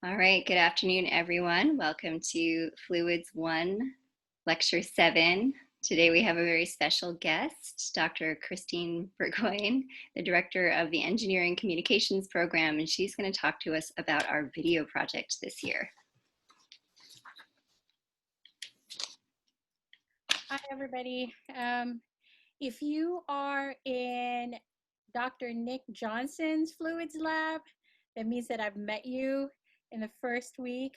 All right, good afternoon, everyone. Welcome to Fluids 1, Lecture 7. Today we have a very special guest, Dr. Christine Burgoyne, the director of the Engineering Communications Program, and she's going to talk to us about our video project this year. Hi, everybody. If you are in Dr. Nick Johnson's Fluids Lab, that means that I've met you in the first week.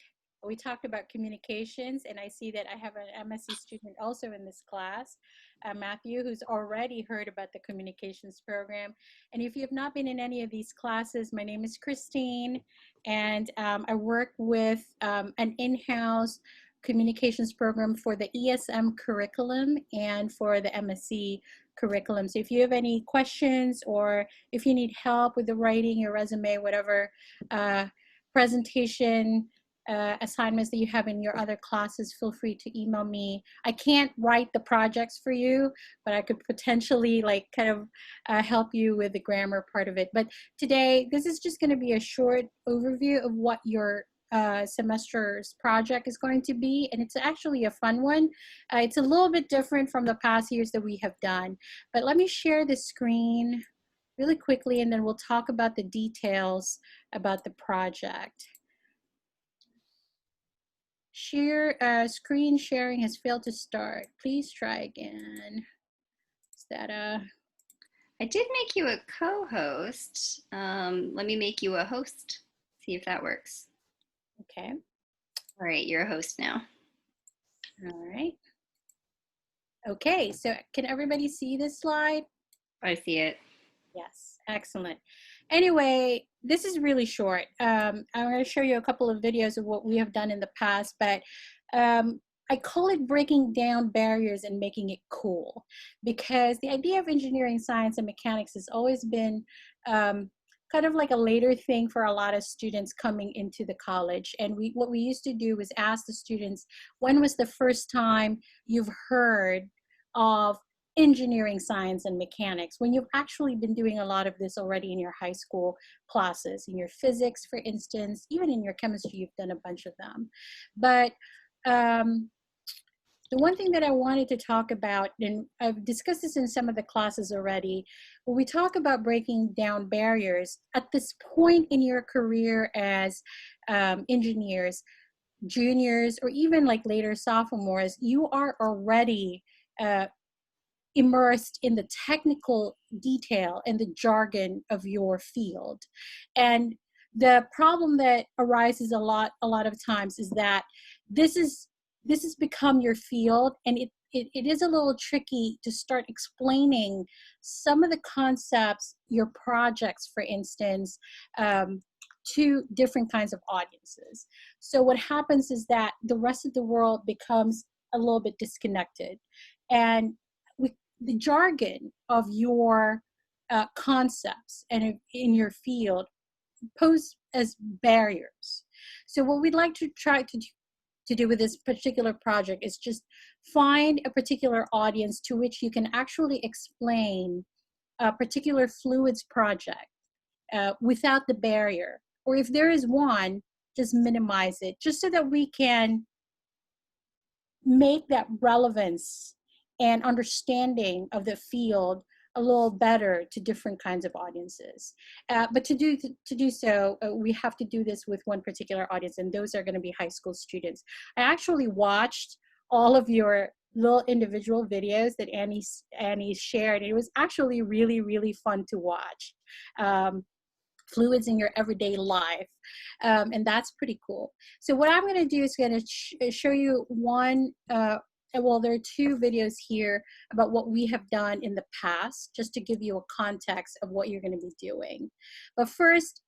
We talked about communications, and I see that I have an MSc student also in this class, Matthew, who's already heard about the communications program. And if you have not been in any of these classes, my name is Christine, and I work with an in-house communications program for the ESM curriculum and for the MSc curriculum. So if you have any questions or if you need help with the writing, your resume, whatever presentation assignments that you have in your other classes, feel free to email me. I can't write the projects for you, but I could potentially help you with the grammar part of it. But today, this is just going to be a short overview of what your semester's project is going to be, and it's actually a fun one. It's a little bit different from the past years that we have done, but let me share the screen really quickly and then we'll talk about the details about the project. Screen sharing has failed to start. Please try again. Is that I did make you a co-host. Let me make you a host, see if that works. Okay. All right, you're a host now. All right. Okay, so can everybody see this slide? I see it. Yes, excellent. Anyway, this is really short. I'm going to show you a couple of videos of what we have done in the past, but I call it breaking down barriers and making it cool, because the idea of engineering, science, and mechanics has always been kind of like a later thing for a lot of students coming into the college. And what we used to do was ask the students, when was the first time you've heard of engineering, science, and mechanics, when you've actually been doing a lot of this already in your high school classes, in your physics, for instance, even in your chemistry, you've done a bunch of them. But the one thing that I wanted to talk about, and I've discussed this in some of the classes already, when we talk about breaking down barriers, at this point in your career as engineers, juniors, or even like later sophomores, you are already immersed in the technical detail and the jargon of your field. And the problem that arises a lot of times is that this has become your field, and it is a little tricky to start explaining some of the concepts, your projects, for instance, to different kinds of audiences. So what happens is that the rest of the world becomes a little bit disconnected, and the jargon of your concepts and in your field pose as barriers. So what we'd like to try to do with this particular project is just find a particular audience to which you can actually explain a particular fluids project without the barrier. Or if there is one, just minimize it, just so that we can make that relevance and understanding of the field a little better to different kinds of audiences. But to do so, we have to do this with one particular audience, and those are going to be high school students. I actually watched all of your little individual videos that Annie shared. It was actually really, really fun to watch. Fluids in your everyday life, and that's pretty cool. So what I'm going to do is going to show you one well, there are two videos here about what we have done in the past, just to give you a context of what you're going to be doing. But first,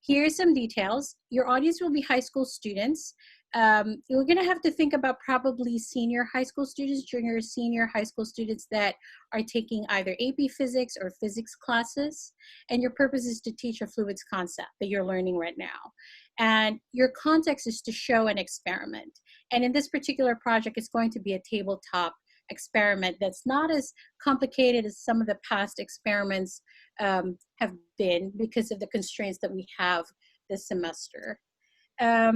here's some details. Your audience will be high school students. You're going to have to think about probably senior high school students, junior, senior high school students that are taking either AP Physics or physics classes. And your purpose is to teach a fluids concept that you're learning right now. And your context is to show an experiment. And in this particular project, it's going to be a tabletop experiment that's not as complicated as some of the past experiments have been, because of the constraints that we have this semester. But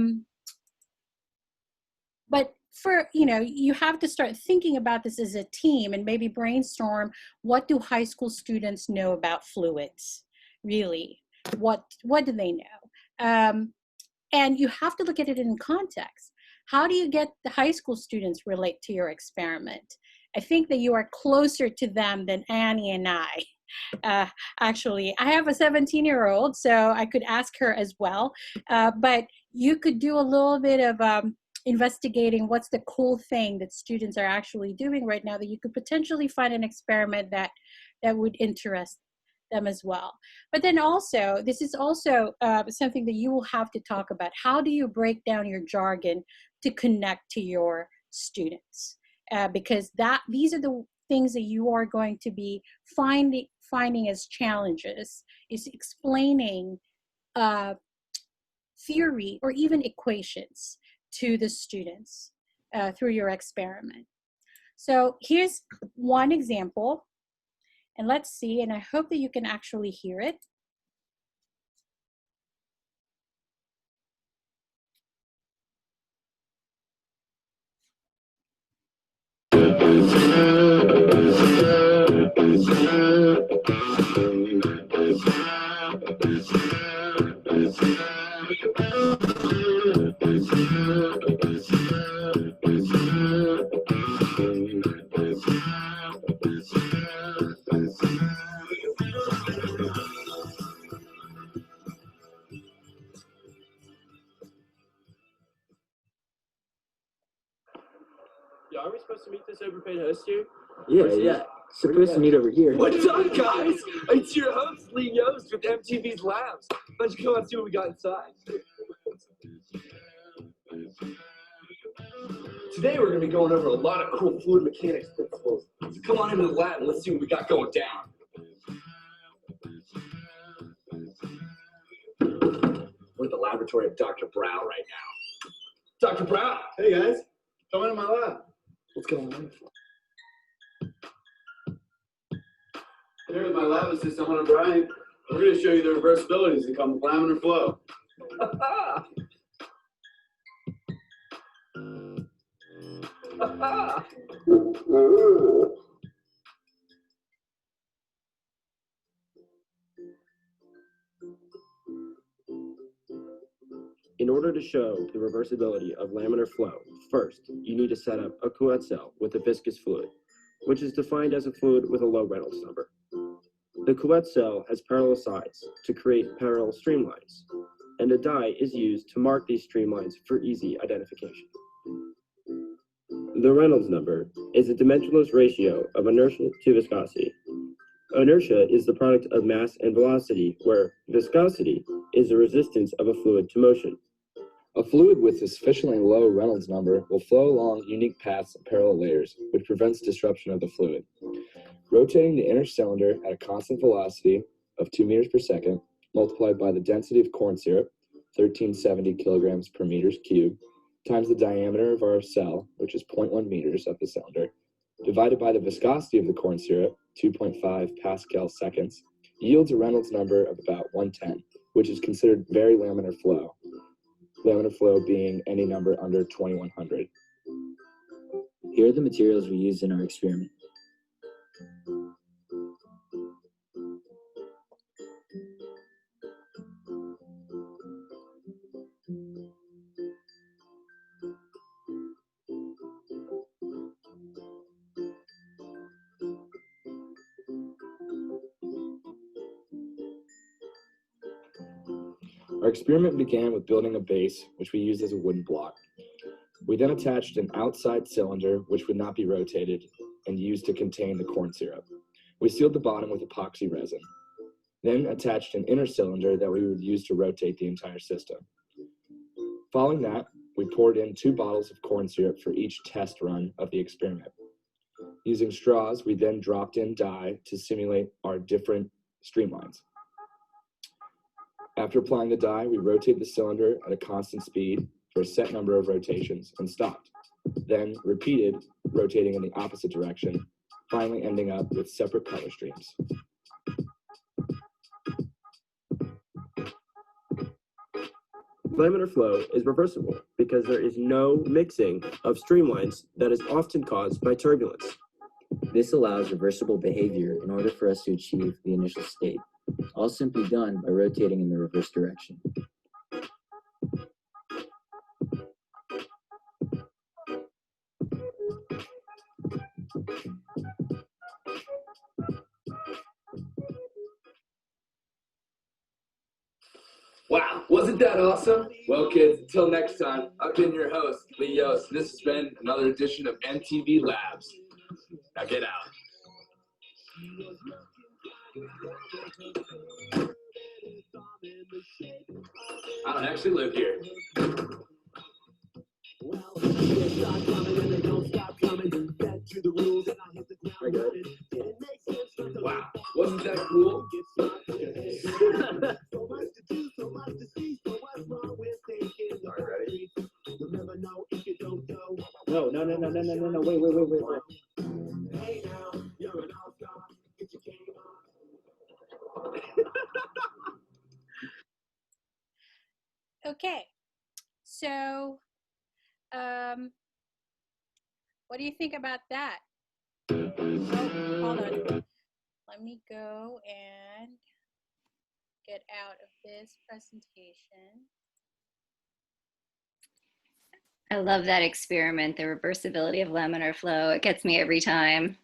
you have to start thinking about this as a team and maybe brainstorm, what do high school students know about fluids? Really, what do they know? And you have to look at it in context. How do you get the high school students relate to your experiment? I think that you are closer to them than Annie and I. Actually, I have a 17-year-old, so I could ask her as well. But you could do a little bit of investigating what's the cool thing that students are actually doing right now that you could potentially find an experiment that would interest them as well. But then also, this is also something that you will have to talk about. How do you break down your jargon to connect to your students? Because these are the things that you are going to be finding as challenges, is explaining theory or even equations to the students through your experiment. So here's one example, and let's see, and I hope that you can actually hear it. Yeah, are we supposed to meet this overpaid host here? Yeah. Supposed to meet over here. What's up, guys? It's your host, Lee Yost with MTV's Labs. Why don't you come out and see what we got inside? Today we're going to be going over a lot of cool fluid mechanics principles. So come on into the lab and let's see what we got going down. We're at the laboratory of Dr. Brow right now. Dr. Brow! Hey guys, come into my lab. What's going on? Here with my lab assistant, Hunter Bryant. We're going to show you the reversibilities that come with laminar flow. In order to show the reversibility of laminar flow, first, you need to set up a Couette cell with a viscous fluid, which is defined as a fluid with a low Reynolds number. The Couette cell has parallel sides to create parallel streamlines, and a dye is used to mark these streamlines for easy identification. The Reynolds number is a dimensionless ratio of inertia to viscosity. Inertia is the product of mass and velocity, where viscosity is the resistance of a fluid to motion. A fluid with a sufficiently low Reynolds number will flow along unique paths of parallel layers, which prevents disruption of the fluid. Rotating the inner cylinder at a constant velocity of 2 meters per second, multiplied by the density of corn syrup, 1370 kilograms per meters cubed, times the diameter of our cell, which is 0.1 meters of the cylinder, divided by the viscosity of the corn syrup, 2.5 Pascal seconds, yields a Reynolds number of about 110, which is considered very laminar flow. Laminar flow being any number under 2100. Here are the materials we used in our experiment. Our experiment began with building a base, which we used as a wooden block. We then attached an outside cylinder, which would not be rotated, and used to contain the corn syrup. We sealed the bottom with epoxy resin, then attached an inner cylinder that we would use to rotate the entire system. Following that, we poured in 2 bottles of corn syrup for each test run of the experiment. Using straws, we then dropped in dye to simulate our different streamlines. After applying the dye, we rotated the cylinder at a constant speed for a set number of rotations and stopped. Then repeated, rotating in the opposite direction, finally ending up with separate color streams. Laminar flow is reversible because there is no mixing of streamlines that is often caused by turbulence. This allows reversible behavior in order for us to achieve the initial state, all simply done by rotating in the reverse direction. Wow, wasn't that awesome? Well, kids, until next time, I've been your host, Lee Yost. This has been another edition of MTV Labs. Now get out. I don't actually live here. Wow, wasn't that cool? No, wait. Okay, so what do you think about that? Oh, hold on. Let me go and get out of this presentation. I love that experiment, the reversibility of laminar flow. It gets me every time.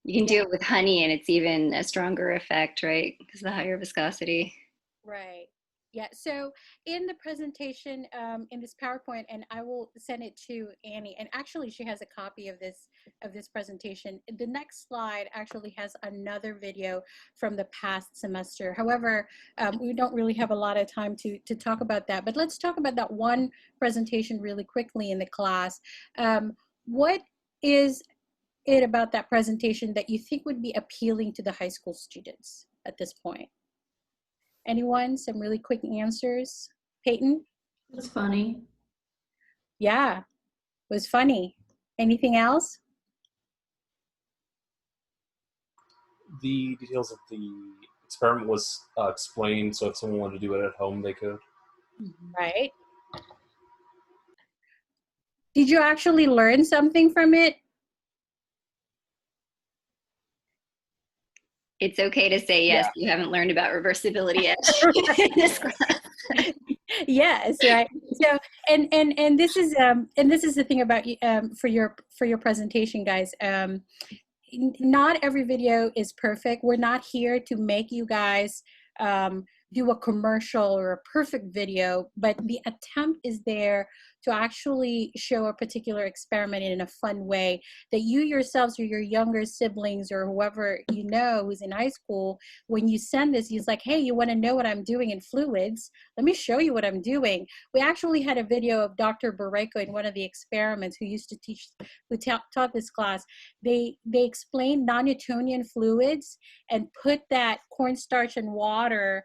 You can do it with honey and it's even a stronger effect, right? Because of the higher viscosity. Right. Yeah. So in the presentation, in this PowerPoint, and I will send it to Annie, and actually she has a copy of this presentation. The next slide actually has another video from the past semester. However, we don't really have a lot of time to talk about that, but let's talk about that one presentation really quickly in the class. What is it about that presentation that you think would be appealing to the high school students at this point? Anyone? Some really quick answers. Peyton? It was funny. Yeah, it was funny. Anything else? The details of the experiment was explained, so if someone wanted to do it at home, they could. Right. Did you actually learn something from it? It's okay to say yes. You haven't learned about reversibility yet in this class. Yes, right. So and this is the thing about for your presentation, guys. Not every video is perfect. We're not here to make you guys do a commercial or a perfect video, but the attempt is there to actually show a particular experiment in a fun way that you yourselves or your younger siblings or whoever you know who's in high school, when you send this, he's like, hey, you want to know what I'm doing in fluids? Let me show you what I'm doing. We actually had a video of Dr. Burgoyne in one of the experiments who used to teach, who taught this class. They explained non-Newtonian fluids and put that cornstarch and water,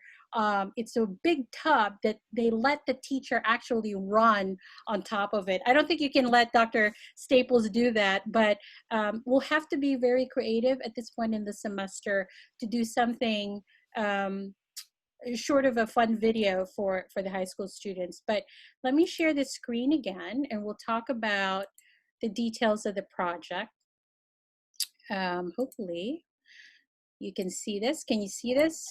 it's a big tub that they let the teacher actually run on top of it. I don't think you can let Dr. Staples do that, but we'll have to be very creative at this point in the semester to do something short of a fun video for the high school students. But let me share this screen again and we'll talk about the details of the project. Hopefully you can see this. Can you see this?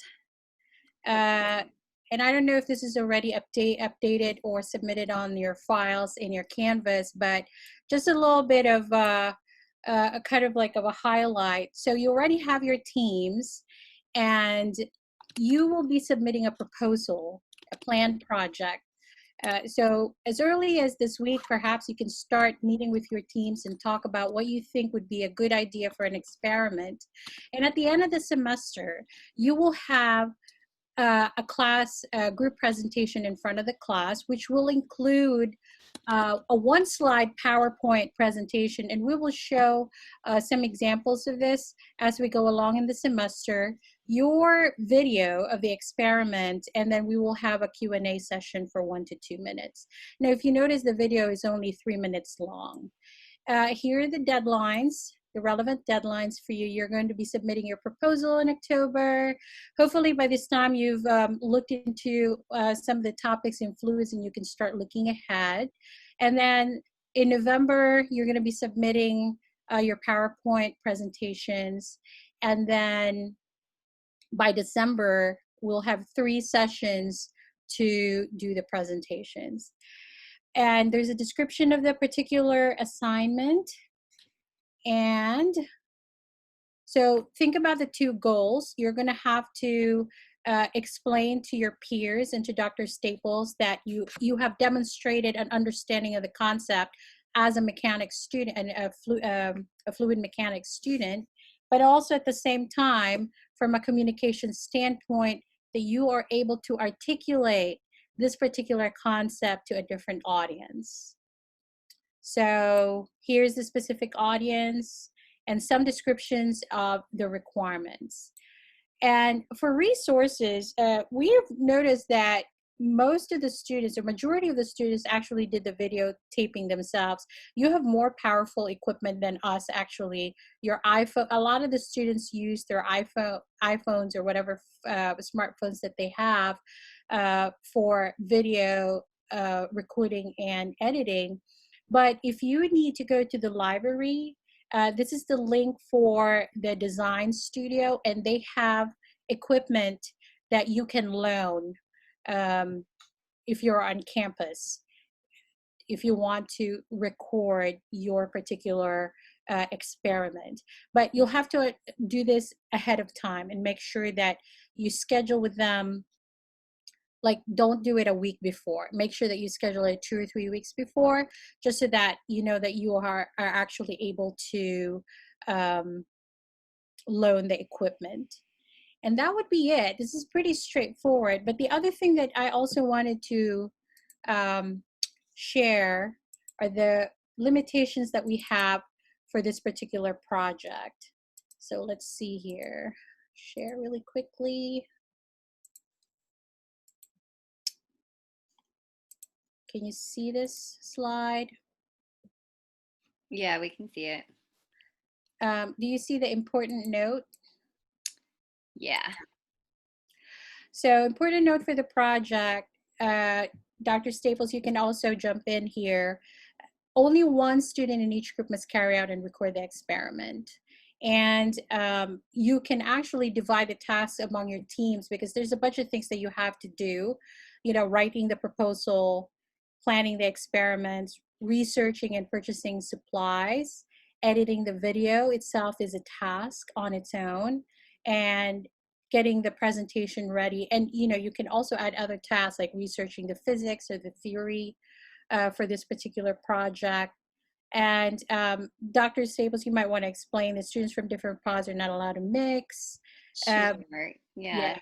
And I don't know if this is already updated or submitted on your files in your Canvas, but just a little bit of a kind of like of a highlight. So you already have your teams and you will be submitting a proposal, a planned project. So as early as this week, perhaps you can start meeting with your teams and talk about what you think would be a good idea for an experiment. And at the end of the semester, you will have a class group presentation in front of the class, which will include a one-slide PowerPoint presentation, and we will show some examples of this as we go along in the semester, your video of the experiment, and then we will have a Q&A session for 1 to 2 minutes. Now, if you notice, the video is only 3 minutes long. Here are the deadlines. the relevant deadlines for you. You're going to be submitting your proposal in October. Hopefully by this time you've looked into some of the topics in fluids and you can start looking ahead. And then in November, you're going to be submitting your PowerPoint presentations. And then by December, we'll have 3 sessions to do the presentations. And there's a description of the particular assignment. And so think about the 2 goals. You're going to have to explain to your peers and to Dr. Staples that you have demonstrated an understanding of the concept as a mechanics student and a fluid mechanics student, but also at the same time, from a communication standpoint, that you are able to articulate this particular concept to a different audience. So here's the specific audience and some descriptions of the requirements. And for resources, we have noticed that most of the students, or majority of the students, actually did the videotaping themselves. You have more powerful equipment than us, actually. Your iPhone, a lot of the students use their iPhones or whatever smartphones that they have for video recording and editing. But if you need to go to the library, this is the link for the design studio, and they have equipment that you can loan if you're on campus, if you want to record your particular experiment. But you'll have to do this ahead of time and make sure that you schedule with them. Like, don't do it a week before. Make sure that you schedule it 2 or 3 weeks before, just so that you know that you are actually able to loan the equipment. And that would be it. This is pretty straightforward. But the other thing that I also wanted to share are the limitations that we have for this particular project. So let's see here. Share really quickly. Can you see this slide? Yeah, we can see it. Do you see the important note? Yeah. So important note for the project, Dr. Staples, you can also jump in here. Only 1 student in each group must carry out and record the experiment. And you can actually divide the tasks among your teams, because there's a bunch of things that you have to do, you know, writing the proposal, planning the experiments, researching and purchasing supplies, editing the video itself is a task on its own, and getting the presentation ready. And you know, you can also add other tasks like researching the physics or the theory for this particular project. And Dr. Staples, you might want to explain that students from different pods are not allowed to mix. Sure. Yeah.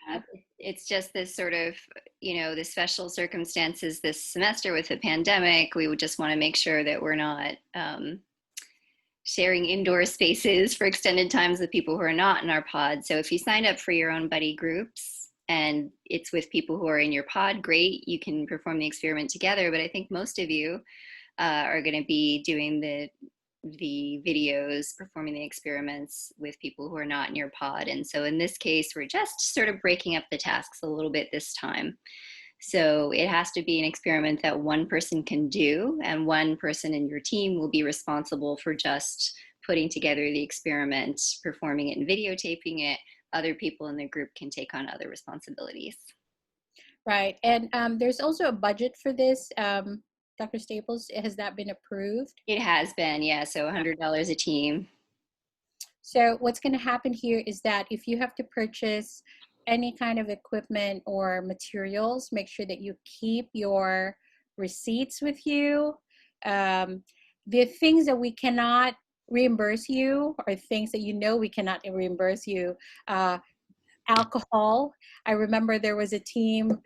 It's just this sort of, you know, the special circumstances this semester with the pandemic. We would just want to make sure that we're not sharing indoor spaces for extended times with people who are not in our pod. So if you sign up for your own buddy groups and it's with people who are in your pod, great, you can perform the experiment together. But I think most of you are going to be doing the videos, performing the experiments with people who are not in your pod. And so in this case, we're just sort of breaking up the tasks a little bit this time. So it has to be an experiment that 1 person can do, and 1 person in your team will be responsible for just putting together the experiment, performing it and videotaping it. Other people in the group can take on other responsibilities. Right, and there's also a budget for this. Dr. Staples, has that been approved? It has been, yeah, so $100 a team. So what's going to happen here is that if you have to purchase any kind of equipment or materials, make sure that you keep your receipts with you. The things that we cannot reimburse you are things that you know we cannot reimburse you. Alcohol. I remember there was a team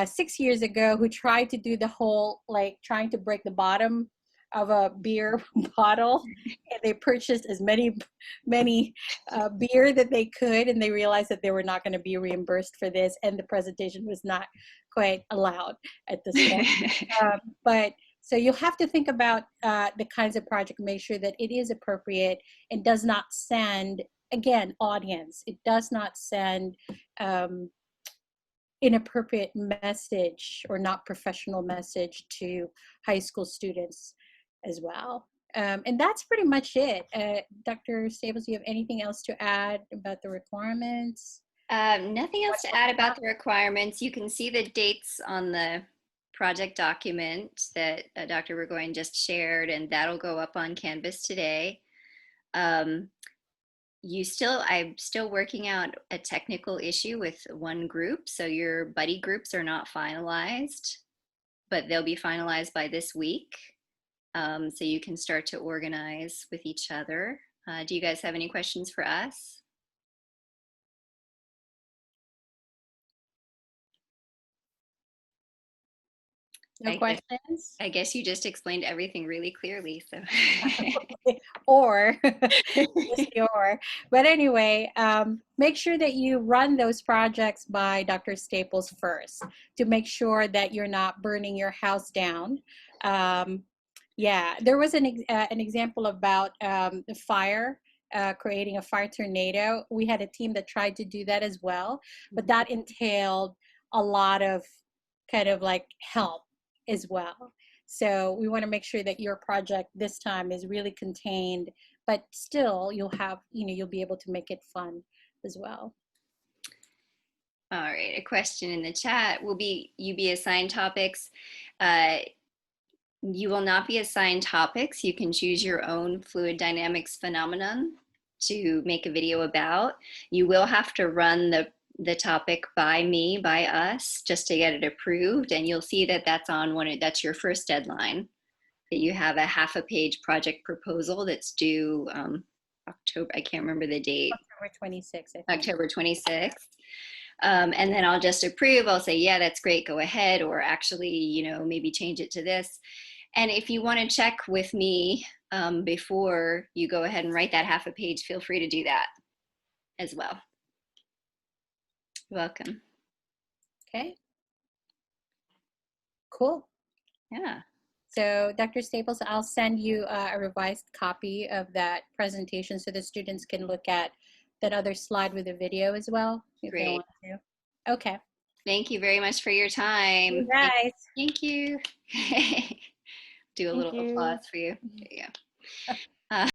6 years ago who tried to do the whole, like trying to break the bottom of a beer bottle, and they purchased as many beer that they could, and they realized that they were not going to be reimbursed for this, and the presentation was not quite allowed at this point. But So you have to think about the kinds of project, make sure that it is appropriate and does not send, again, audience, it does not send inappropriate message or not professional message to high school students as well. And that's pretty much it. Dr. Staples, do you have anything else to add about the requirements? Nothing else to add about the requirements. You can see the dates on the project document that Dr. Burgoyne just shared, and that'll go up on Canvas today. I'm still working out a technical issue with one group, so your buddy groups are not finalized, but they'll be finalized by this week. So you can start to organize with each other. Do you guys have any questions for us? No questions? I guess you just explained everything really clearly. So, or, but anyway, make sure that you run those projects by Dr. Staples first to make sure that you're not burning your house down. Yeah, there was an example about the fire. Creating a fire tornado. We had a team that tried to do that as well, but that entailed a lot of kind of like help as well. So we want to make sure that your project this time is really contained, but still you'll have, you'll be able to make it fun as well. All right, a question in the chat. Will you be assigned topics? You will not be assigned topics. You can choose your own fluid dynamics phenomenon to make a video about. You will have to run the topic by us, just to get it approved. And you'll see that that's your first deadline, that you have a half a page project proposal that's due October, I can't remember the date. October 26th. October 26th. And then I'll just approve. I'll say, yeah, that's great, go ahead. Or actually, maybe change it to this. And if you want to check with me before you go ahead and write that half a page, feel free to do that as well. You're welcome. Okay. Cool. Yeah. So Dr. Staples, I'll send you a revised copy of that presentation so the students can look at that other slide with the video as well, if they want to. Okay. Thank you very much for your time. You guys. Thank you. Do a little applause for you. There you go.